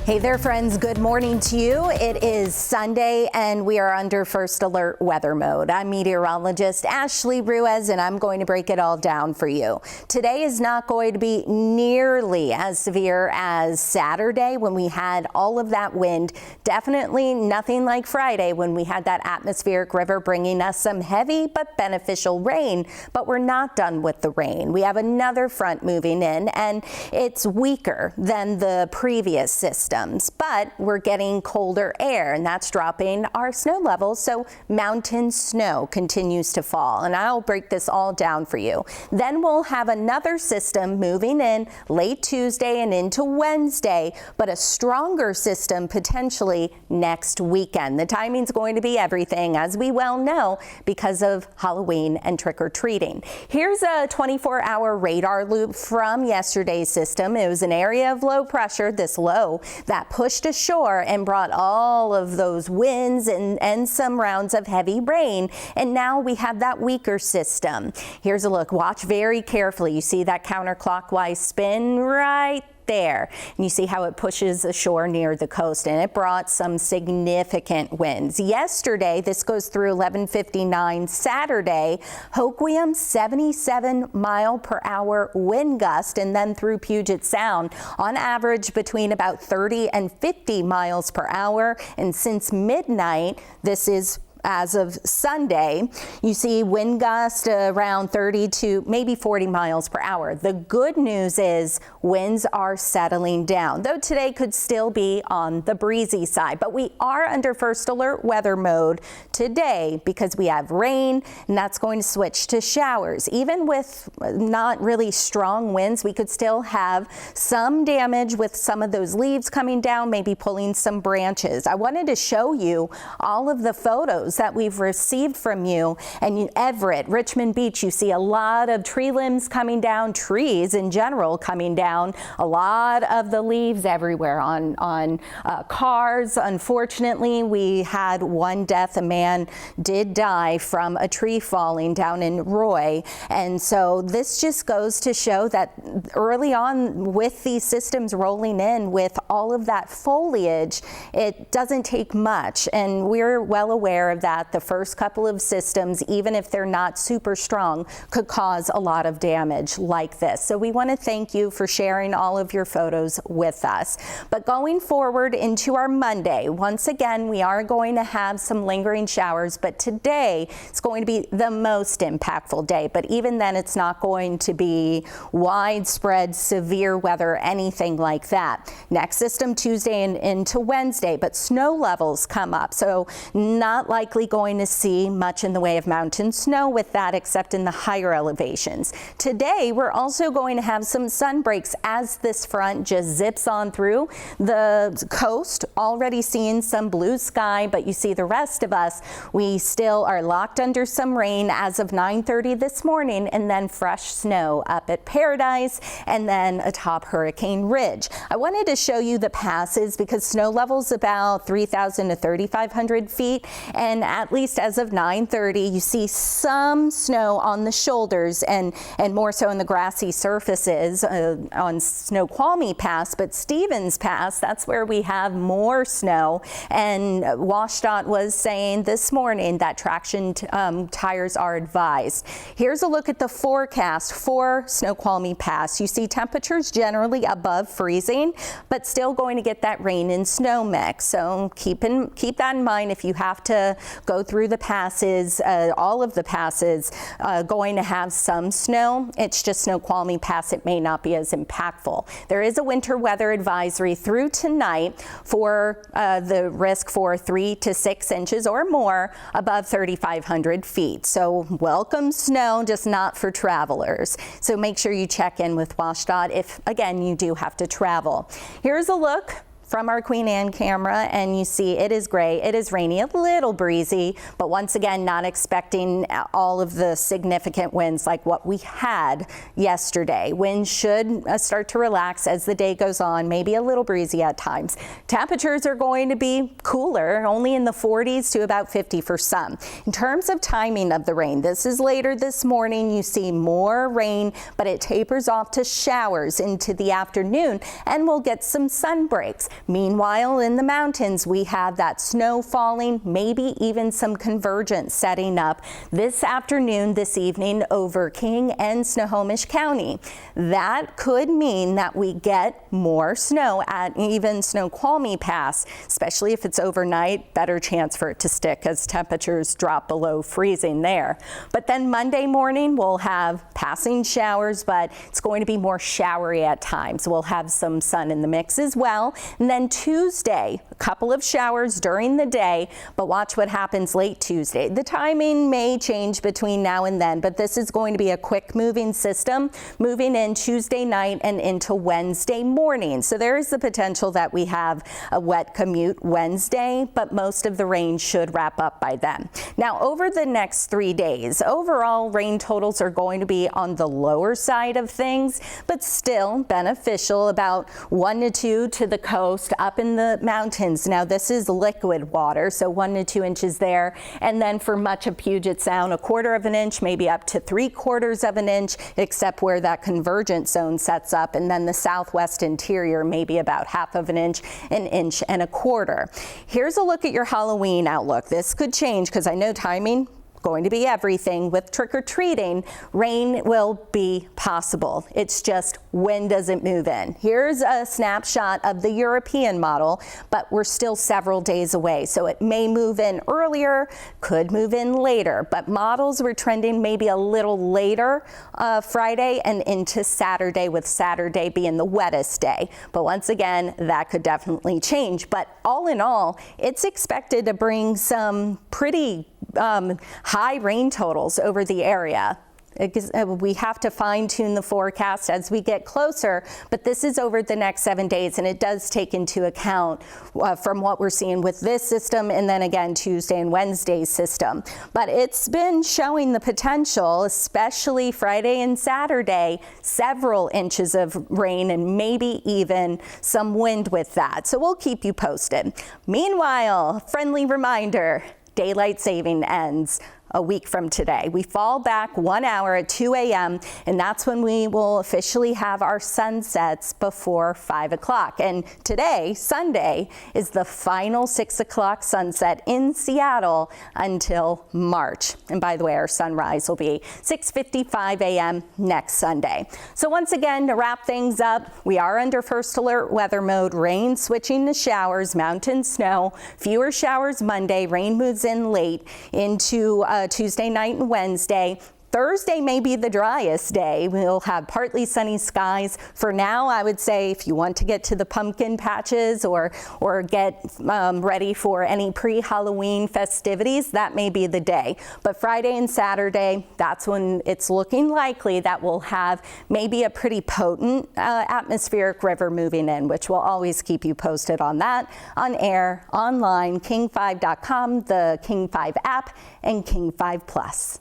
Hey there, friends. Good morning to you. It is Sunday and we are under first alert weather mode. I'm meteorologist Ashley Ruiz and I'm going to break it all down for you. Today is not going to be nearly as severe as Saturday when we had all of that wind. Definitely nothing like Friday when we had that atmospheric river bringing us some heavy but beneficial rain. But we're not done with the rain. We have another front moving in and it's weaker than the previous system. But we're getting colder air and that's dropping our snow levels, so mountain snow continues to fall, and I'll break this all down for you. Then we'll have another system moving in late Tuesday and into Wednesday, but a stronger system potentially next weekend. The timing's going to be everything, as we well know, because of Halloween and trick-or-treating. Here's a 24-hour radar loop from yesterday's system. It was an area of low pressure, this low that pushed ashore and brought all of those winds and some rounds of heavy rain. And now we have that weaker system. Here's a look. Watch very carefully. You see that counterclockwise spin right there. And you see how it pushes ashore near the coast, and it brought some significant winds. Yesterday, this goes through 11:59 Saturday, Hoquiam 77 mile per hour wind gust, and then through Puget Sound on average between about 30 and 50 miles per hour. And since midnight, this is as of Sunday, you see wind gust around 30 to maybe 40 miles per hour. The good news is winds are settling down, though today could still be on the breezy side. But we are under first alert weather mode today because we have rain, and that's going to switch to showers. Even with not really strong winds, we could still have some damage with some of those leaves coming down, maybe pulling some branches. I wanted to show you all of the photos that we've received from you. And in Everett, Richmond Beach, you see a lot of tree limbs coming down, trees in general coming down, a lot of the leaves everywhere on cars. Unfortunately, we had one death. A man did die from a tree falling down in Roy. And so this just goes to show that early on with these systems rolling in with all of that foliage, it doesn't take much. And we're well aware of that. The first couple of systems, even if they're not super strong, could cause a lot of damage like this. So we want to thank you for sharing all of your photos with us. But going forward into our Monday, once again, we are going to have some lingering showers, but today is going to be the most impactful day. But even then, it's not going to be widespread severe weather, anything like that. Next system Tuesday and into Wednesday, but snow levels come up. So not likely going to see much in the way of mountain snow with that, except in the higher elevations. Today, we're also going to have some sun breaks as this front just zips on through the coast. Already seeing some blue sky, but you see the rest of us, we still are locked under some rain as of 9:30 this morning, and then fresh snow up at Paradise and then atop Hurricane Ridge. I wanted to show you the passes because snow levels about 3,000 to 3,500 feet, and at least as of 9:30, you see some snow on the shoulders and more so in the grassy surfaces on Snoqualmie Pass, but Stevens Pass, that's where we have more snow. And WashDOT was saying this morning that traction tires are advised. Here's a look at the forecast for Snoqualmie Pass. You see temperatures generally above freezing, but still going to get that rain and snow mix. So keep that in mind if you have to go through the passes. All of the passes going to have some snow. It's just Snoqualmie Pass. It may not be as impactful. There is a winter weather advisory through tonight for the risk for 3 to 6 inches or more above 3,500 feet. So welcome snow, just not for travelers. So make sure you check in with WashDOT if, again, you do have to travel. Here's a look from our Queen Anne camera, and you see it is gray, it is rainy, a little breezy, but once again, not expecting all of the significant winds like what we had yesterday. Winds should start to relax as the day goes on, maybe a little breezy at times. Temperatures are going to be cooler, only in the 40s to about 50 for some. In terms of timing of the rain, this is later this morning. You see more rain, but it tapers off to showers into the afternoon, and we'll get some sun breaks. Meanwhile, in the mountains, we have that snow falling, maybe even some convergence setting up this afternoon, this evening over King and Snohomish County. That could mean that we get more snow at even Snoqualmie Pass, especially if it's overnight. Better chance for it to stick as temperatures drop below freezing there. But then Monday morning we'll have passing showers, but it's going to be more showery at times. We'll have some sun in the mix as well. And then Tuesday, a couple of showers during the day, but watch what happens late Tuesday. The timing may change between now and then, but this is going to be a quick moving system moving in Tuesday night and into Wednesday morning. So there is the potential that we have a wet commute Wednesday, but most of the rain should wrap up by then. Now, over the next 3 days, overall rain totals are going to be on the lower side of things, but still beneficial, about 1 to 2 to the coast up in the mountains. Now, this is liquid water, so 1 to 2 inches there. And then for much of Puget Sound, 1/4 of an inch, maybe up to 3/4 of an inch, except where that convergence zone sets up. And then the southwest interior, maybe about 1/2 of an inch and 1/4. Here's a look at your Halloween outlook. This could change because I know timing going to be everything. With trick-or-treating, rain will be possible. It's just, when does it move in? Here's a snapshot of the European model, but we're still several days away. So it may move in earlier, could move in later, but models were trending maybe a little later Friday and into Saturday, with Saturday being the wettest day. But once again, that could definitely change. But all in all, it's expected to bring some pretty high rain totals over the area. We have to fine-tune the forecast as we get closer, but this is over the next 7 days, and it does take into account from what we're seeing with this system, and then again Tuesday and Wednesday's system. But it's been showing the potential, especially Friday and Saturday, several inches of rain and maybe even some wind with that. So we'll keep you posted. Meanwhile, friendly reminder, daylight saving ends a week from today. We fall back 1 hour at 2 a.m. and that's when we will officially have our sunsets before 5 o'clock. And today, Sunday, is the final 6 o'clock sunset in Seattle until March. And by the way, our sunrise will be 6:55 a.m. next Sunday. So once again, to wrap things up, we are under first alert weather mode. Rain switching to showers, mountain snow, fewer showers Monday, rain moves in late into Tuesday night and Wednesday. Thursday may be the driest day. We'll have partly sunny skies. For now, I would say if you want to get to the pumpkin patches or get ready for any pre-Halloween festivities, that may be the day. But Friday and Saturday, that's when it's looking likely that we'll have maybe a pretty potent atmospheric river moving in, which will always keep you posted on that, on air, online, king5.com, the King 5 app, and King 5 Plus.